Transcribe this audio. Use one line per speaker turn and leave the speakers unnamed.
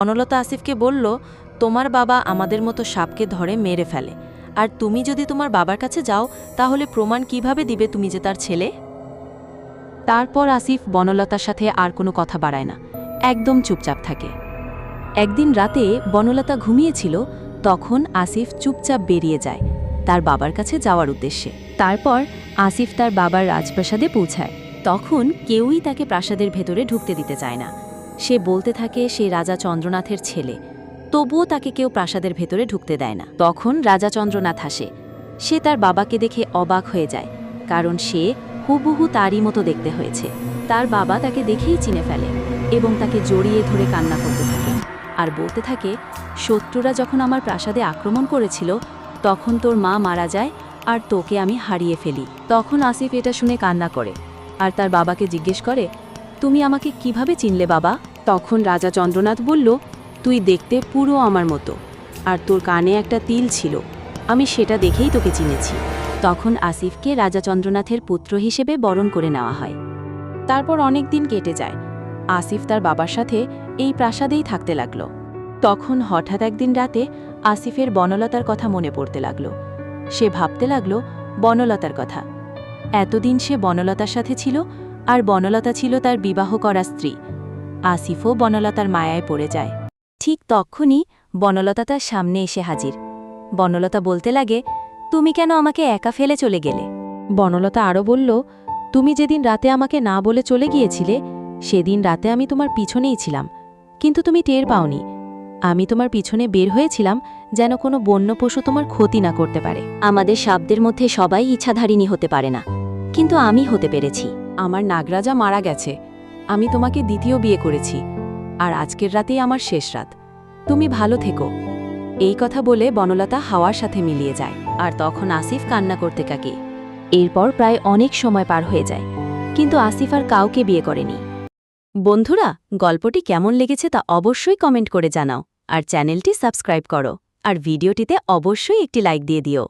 বনলতা আসিফকে বলল, তোমার বাবা আমাদের মতো সাপকে ধরে মেরে ফেলে, আর তুমি যদি তোমার বাবার কাছে যাও তাহলে প্রমাণ কিভাবে দিবে তুমি যে তার ছেলে? তারপর আসিফ বনলতার সাথে আর কোনো কথা বাড়ায় না, একদম চুপচাপ থাকে। একদিন রাতে বনলতা ঘুমিয়েছিল, তখন আসিফ চুপচাপ বেরিয়ে যায় তার বাবার কাছে যাওয়ার উদ্দেশ্যে। তারপর আসিফ তার বাবার রাজপ্রাসাদে পৌঁছায়। তখন কেউই তাকে প্রাসাদের ভেতরে ঢুকতে দিতে চায় না। সে বলতে থাকে সে রাজা চন্দ্রনাথের ছেলে, তবুও তাকে কেউ প্রাসাদের ভেতরে ঢুকতে দেয় না। তখন রাজা চন্দ্রনাথ আসে। সে তার বাবাকে দেখে অবাক হয়ে যায়, কারণ সে হুবহু তারই মতো দেখতে হয়েছে। তার বাবা তাকে দেখেই চিনে ফেলে এবং তাকে জড়িয়ে ধরে কান্না করতে থাকে আর বলতে থাকে, শত্রুরা যখন আমার প্রাসাদে আক্রমণ করেছিল তখন তোর মা মারা যায় আর তোকে আমি হারিয়ে ফেলি। তখন আসিফ এটা শুনে কান্না করে আর তার বাবাকে জিজ্ঞেস করে, তুমি আমাকে কিভাবে চিনলে বাবা? তখন রাজা চন্দ্রনাথ বলল, তুই দেখতে পুরো আমার মতো, আর তোর কানে একটা তিল ছিল, আমি সেটা দেখেই তোকে চিনেছি। তখন আসিফকে রাজা চন্দ্রনাথের পুত্র হিসেবে বরণ করে নেওয়া হয়। তারপর অনেক দিন কেটে যায়। আসিফ তার বাবার সাথে এই প্রাসাদেই থাকতে লাগল। তখন হঠাৎ একদিন রাতে আসিফের বনলতার কথা মনে পড়তে লাগল। সে ভাবতে লাগল বনলতার কথা। এতদিন সে বনলতার সাথে ছিল, আর বনলতা ছিল তার বিবাহ করা স্ত্রী। আসিফও বনলতার মায়ায় পড়ে যায়। ঠিক তখনই বনলতা তার সামনে এসে হাজির। বনলতা বলতে লাগে, তুমি কেন আমাকে একা ফেলে চলে গেলে? বনলতা আরও বলল, তুমি যেদিন রাতে আমাকে না বলে চলে গিয়েছিলে সেদিন রাতে আমি তোমার পিছনেই ছিলাম, কিন্তু তুমি টের পাওনি। আমি তোমার পিছনে বের হয়েছিলাম যেন কোনো বন্য পশু তোমার ক্ষতি না করতে পারে। আমাদের সাপদের মধ্যে সবাই ইচ্ছাধারিণী হতে পারে না, কিন্তু আমি হতে পেরেছি। আমার নাগরাজা মারা গেছে, আমি তোমাকে দ্বিতীয় বিয়ে করেছি, আর আজকের রাতেই আমার শেষ রাত। তুমি ভালো থেকো। এই কথা বলে বনলতা হাওয়ার সাথে মিলিয়ে যায়, আর তখন আসিফ কান্না করতে থাকে। এরপর প্রায় অনেক সময় পার হয়ে যায়, কিন্তু আসিফ আর কাউকে বিয়ে করেনি। বন্ধুরা, গল্পটি কেমন লেগেছে তা অবশ্যই কমেন্ট করে জানাও, আর চ্যানেলটি সাবস্ক্রাইব করো, আর ভিডিওটিতে অবশ্যই একটি লাইক দিয়ে দিও।